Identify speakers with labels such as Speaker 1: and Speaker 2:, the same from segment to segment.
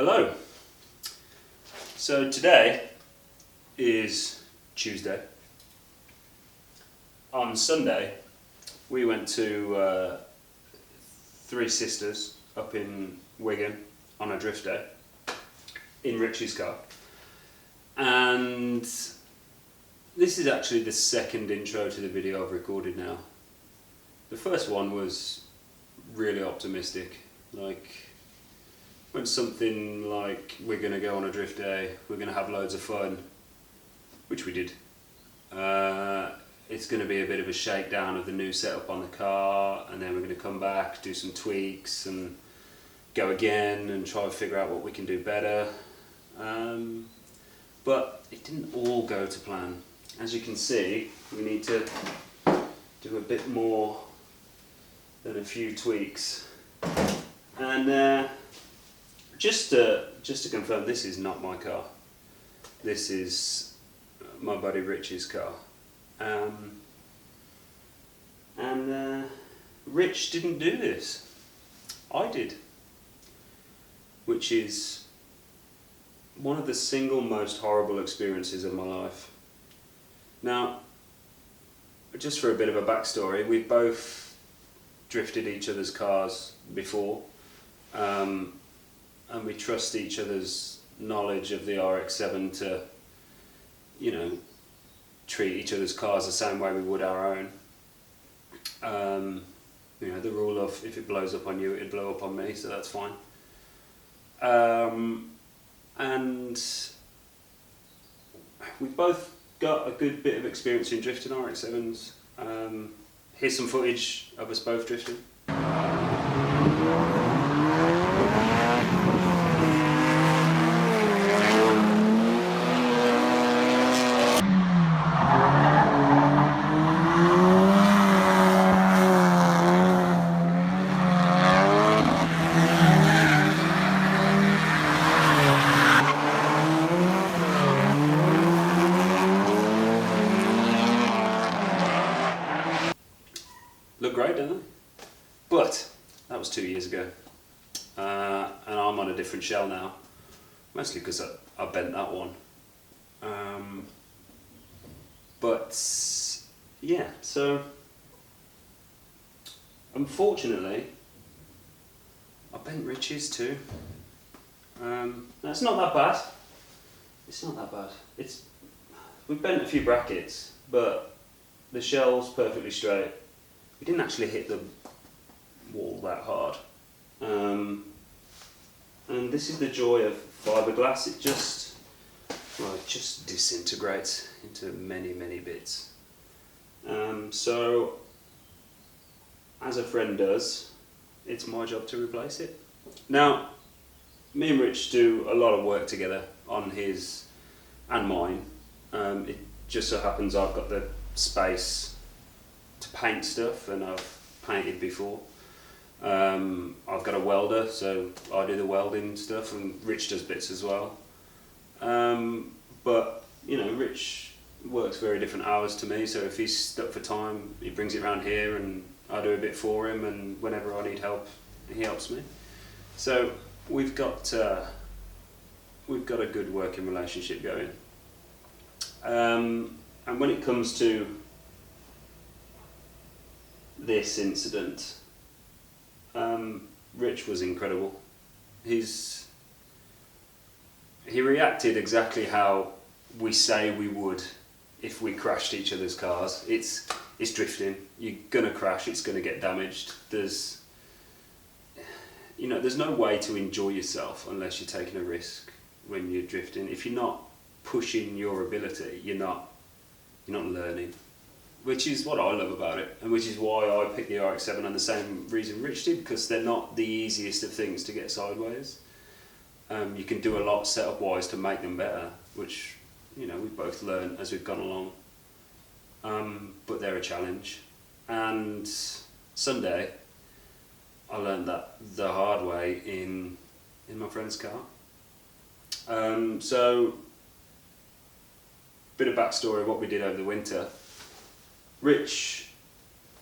Speaker 1: Hello. So today is Tuesday. On Sunday we went to Three Sisters up in Wigan on a drift day in Richie's car, and this is actually the second intro to the video I've recorded now. The first one was really optimistic, like when something like we're going to go on a drift day, we're going to have loads of fun, which we did. It's going to be a bit of a shakedown of the new setup on the car, and then we're going to come back, do some tweaks and go again and try to figure out what we can do better. But it didn't all go to plan. As you can see, we need to do a bit more than a few tweaks. And just to confirm, this is not my car. This is my buddy Rich's car. And Rich didn't do this. I did. Which is one of the single most horrible experiences of my life. Now, just for a bit of a backstory, we've both drifted each other's cars before, and we trust each other's knowledge of the RX-7 to, treat each other's cars the same way we would our own. The rule of if it blows up on you, it'd blow up on me, so that's fine. And we've both got a good bit of experience in drifting RX-7s. Here's some footage of us both drifting. Look great, don't they? But that was 2 years ago, and I'm on a different shell now, mostly because I bent that one. But yeah, so unfortunately I bent Rich's too. It's not that bad. It's not that bad. We've bent a few brackets, but the shell's perfectly straight. We didn't actually hit the wall that hard. And this is the joy of fiberglass. It just disintegrates into many, many bits. So, as a friend does, it's my job to replace it. Now, me and Rich do a lot of work together on his and mine. It just so happens I've got the space to paint stuff, and I've painted before. I've got a welder, so I do the welding stuff, and Rich does bits as well. But Rich works very different hours to me, so if he's stuck for time, he brings it around here and I do a bit for him, and whenever I need help, he helps me. So we've got a good working relationship going. And when it comes to this incident, Rich was incredible. He reacted exactly how we say we would if we crashed each other's cars. It's drifting. You're gonna crash. It's gonna get damaged. There's no way to enjoy yourself unless you're taking a risk when you're drifting. If you're not pushing your ability, you're not learning. Which is what I love about it, and which is why I picked the RX-7, and the same reason Rich did, because they're not the easiest of things to get sideways. You can do a lot setup wise to make them better, which we've both learned as we've gone along. But they're a challenge. And Sunday, I learned that the hard way in my friend's car. So, bit of backstory of what we did over the winter. Rich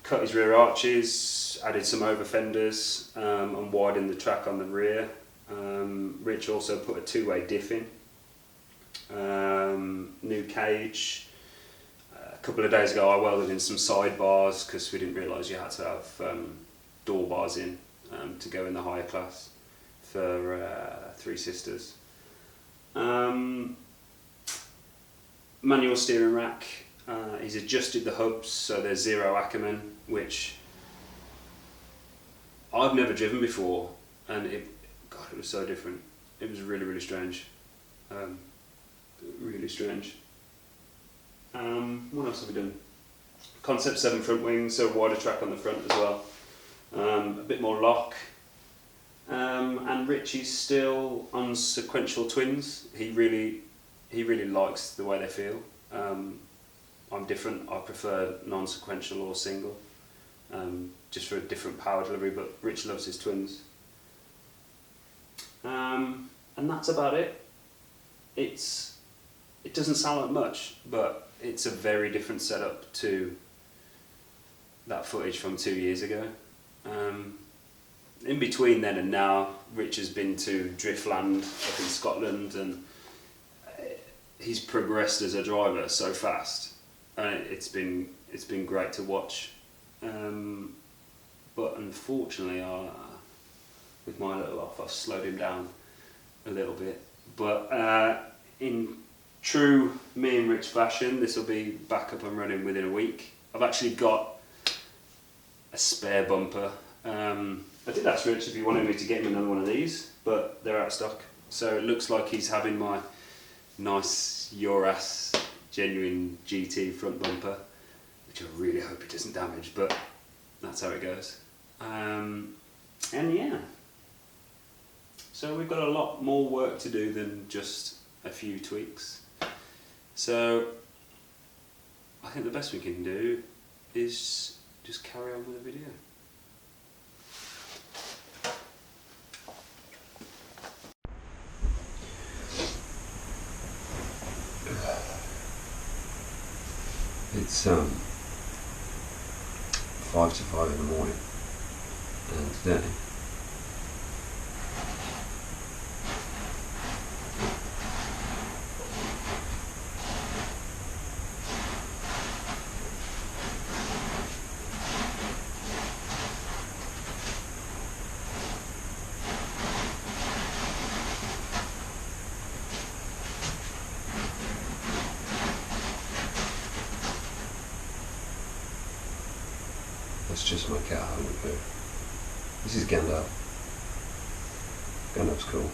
Speaker 1: cut his rear arches, added some over fenders, and widened the track on the rear. Rich also put a two-way diff in. New cage. A couple of days ago I welded in some sidebars because we didn't realise you had to have door bars in to go in the higher class for Three Sisters. Manual steering rack. He's adjusted the hubs so they're 0 Ackerman, which I've never driven before, and it was so different. It was really, really strange. Really strange. What else have we done? Concept 7 front wings, so wider track on the front as well. A bit more lock. And Richie's still on sequential twins. He really likes the way they feel. I'm different. I prefer non-sequential or single, just for a different power delivery. But Rich loves his twins. And that's about it. It doesn't sound like much, but it's a very different setup to that footage from 2 years ago. In between then and now, Rich has been to Driftland up in Scotland, and he's progressed as a driver so fast. It's been great to watch. But unfortunately, with my little off, I've slowed him down a little bit. But in true me and Rich fashion, this will be back up and running within a week. I've actually got a spare bumper. I did ask Rich if he wanted me to get him another one of these, but they're out of stock. So it looks like he's having my nice Your-Ass genuine GT front bumper, which I really hope it doesn't damage, but that's how it goes. And yeah, so we've got a lot more work to do than just a few tweaks. So I think the best we can do is just carry on with the video. It's 5 to 5 in the morning, and today that's just my cat having a poo. This is Gandalf. Gandalf's cool.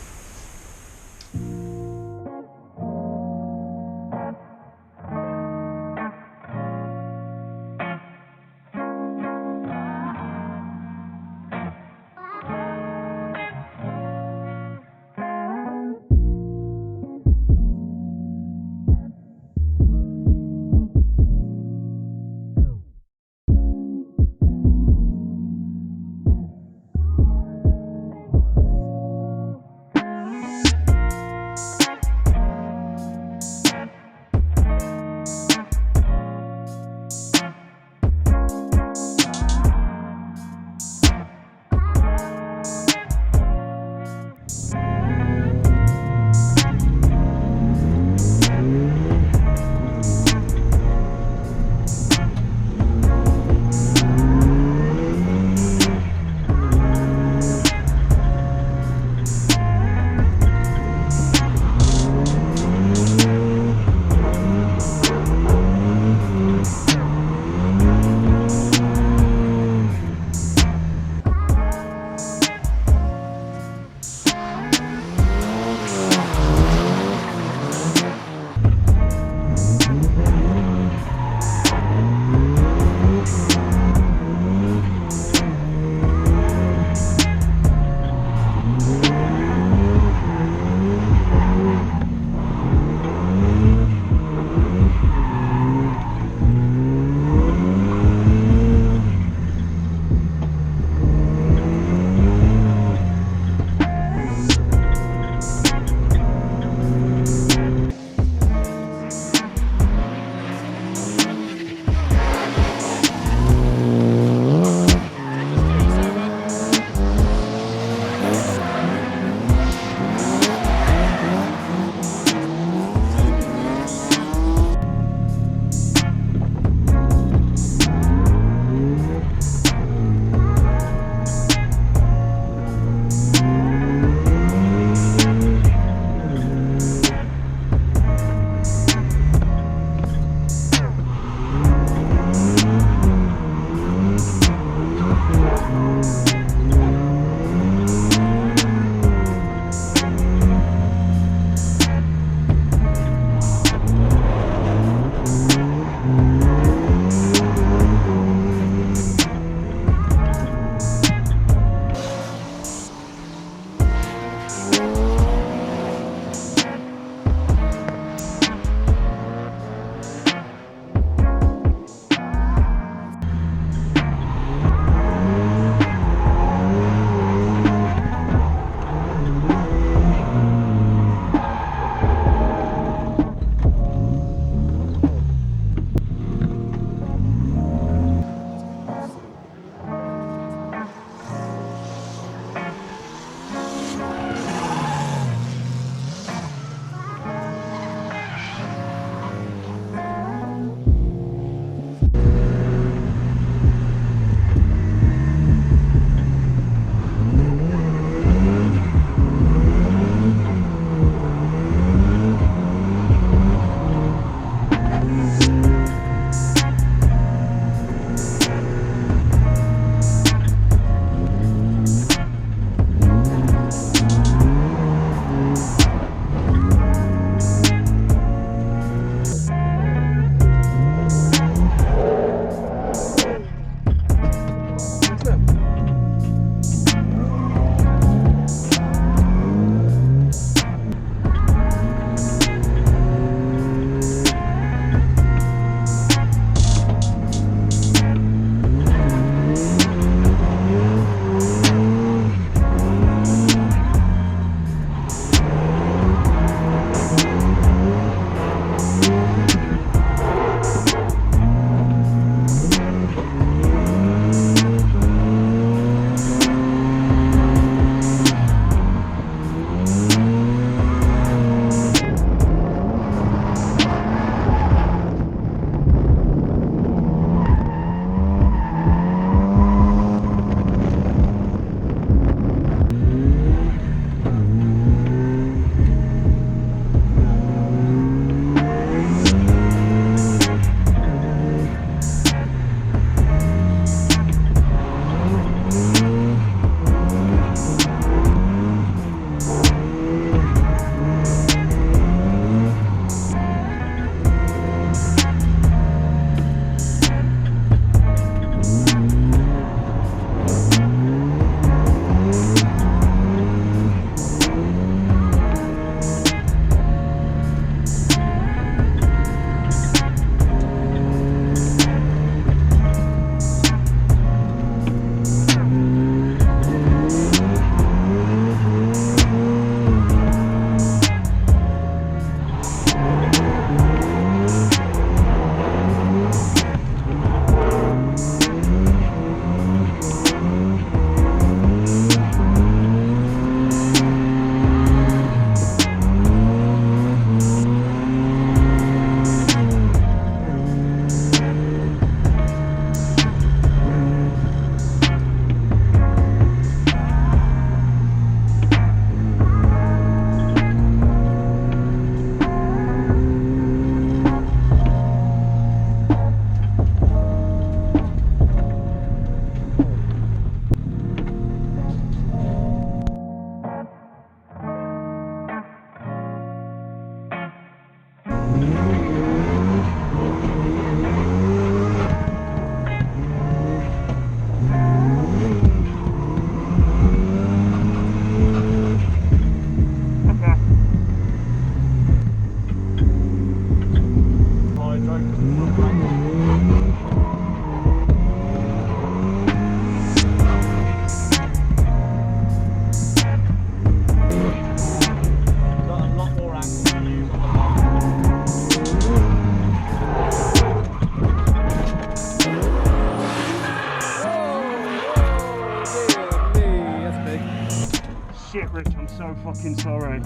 Speaker 1: so fucking sorry.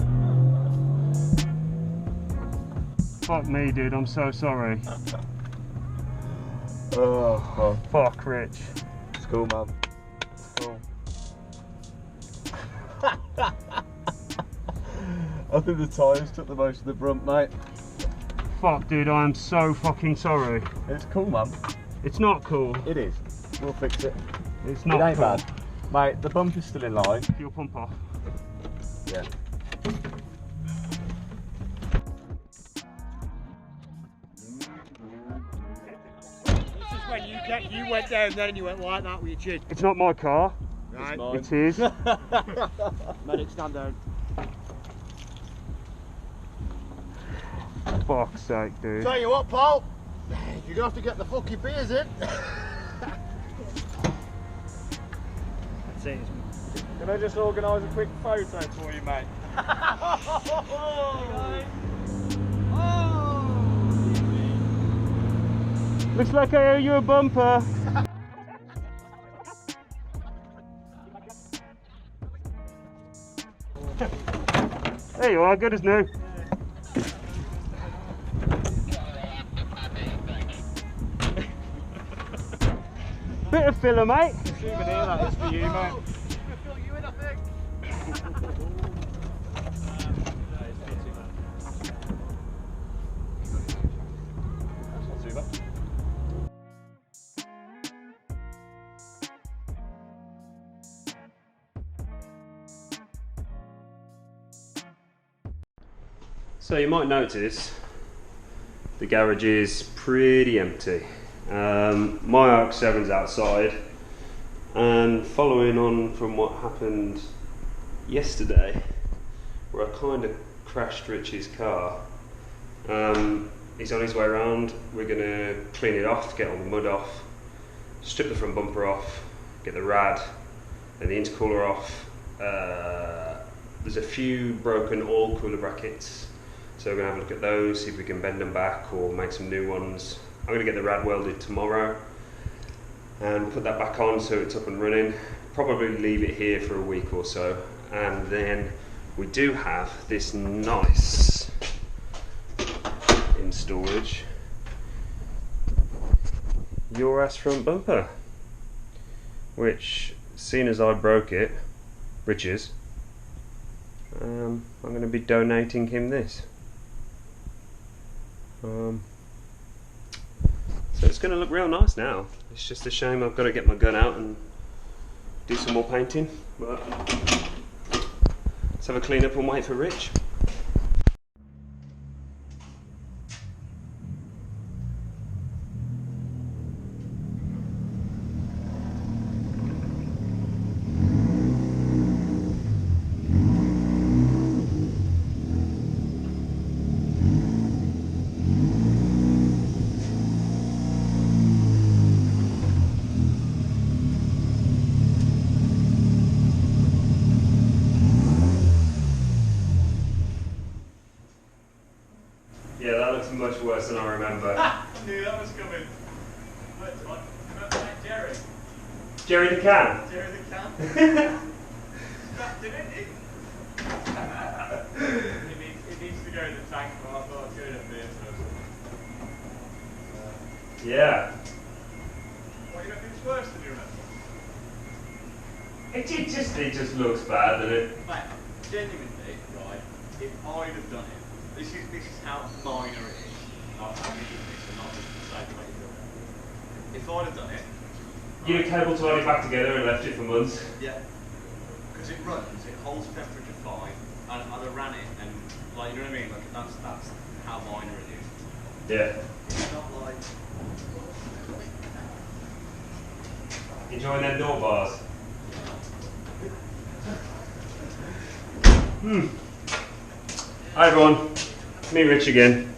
Speaker 1: Fuck me, dude, I'm so sorry.
Speaker 2: Oh,
Speaker 1: fuck, Rich.
Speaker 2: It's cool, man. It's cool. I think the tyres took the most of the brunt, mate.
Speaker 1: Fuck, dude, I am so fucking sorry.
Speaker 2: It's cool, man.
Speaker 1: It's not cool.
Speaker 2: It is. We'll fix it.
Speaker 1: It's not
Speaker 2: It ain't
Speaker 1: cool.
Speaker 2: bad. Mate, the bump is still in line.
Speaker 1: Fuel pump off.
Speaker 2: Yeah.
Speaker 3: When you went down there and you went like that with your chin.
Speaker 1: It's not my car.
Speaker 3: Right.
Speaker 1: It is.
Speaker 3: Medic, stand down.
Speaker 1: Fuck's sake, dude.
Speaker 3: Tell you what, Paul, you're gonna have to get the fucking beers in. That's it.
Speaker 2: Can I just organise a quick photo for you, mate?
Speaker 1: Looks like I owe you a bumper. There you are, good as new. Bit of filler, mate.
Speaker 2: Souvenir, that is for you, mate.
Speaker 3: Fill you in, I think.
Speaker 2: That's not too bad.
Speaker 1: So you might notice the garage is pretty empty. My RX-7's outside, and following on from what happened yesterday, where I kind of crashed Rich's car, he's on his way around. We're going to clean it off, get all the mud off, strip the front bumper off, get the rad and the intercooler off. There's a few broken oil cooler brackets, so we're going to have a look at those, see if we can bend them back or make some new ones. I'm going to get the rad welded tomorrow and put that back on so it's up and running. Probably leave it here for a week or so, and then we do have this nice in storage your ass front bumper, which, seeing as I broke it, Rich's, I'm going to be donating him this. So it's going to look real nice now. It's just a shame I've got to get my gun out and do some more painting. But let's have a clean up and wait for Rich. Yeah, that looks much worse than I remember.
Speaker 3: I knew that was coming. Jerry.
Speaker 1: Jerry the can.
Speaker 3: Jerry the can. Scrapped it, didn't he? It needs to go in the tank, but I thought I'd go in a beer first.
Speaker 1: Yeah.
Speaker 3: What, you reckon it's worse than you remember?
Speaker 1: It just looks bad, doesn't it?
Speaker 3: Mate, genuinely, right, if I'd have done it, this is how minor it is. I'm reading this and not just the same way you do it. If I'd have done it,
Speaker 1: You'd have cable tied it back together and left it for months.
Speaker 3: yeah, because it runs, it holds temperature fine, and I'd have ran it, and like, you know what I mean? Like, that's how minor it is.
Speaker 1: Yeah.
Speaker 3: It's not like.
Speaker 1: Enjoying them door bars. Hi everyone, me Rich again.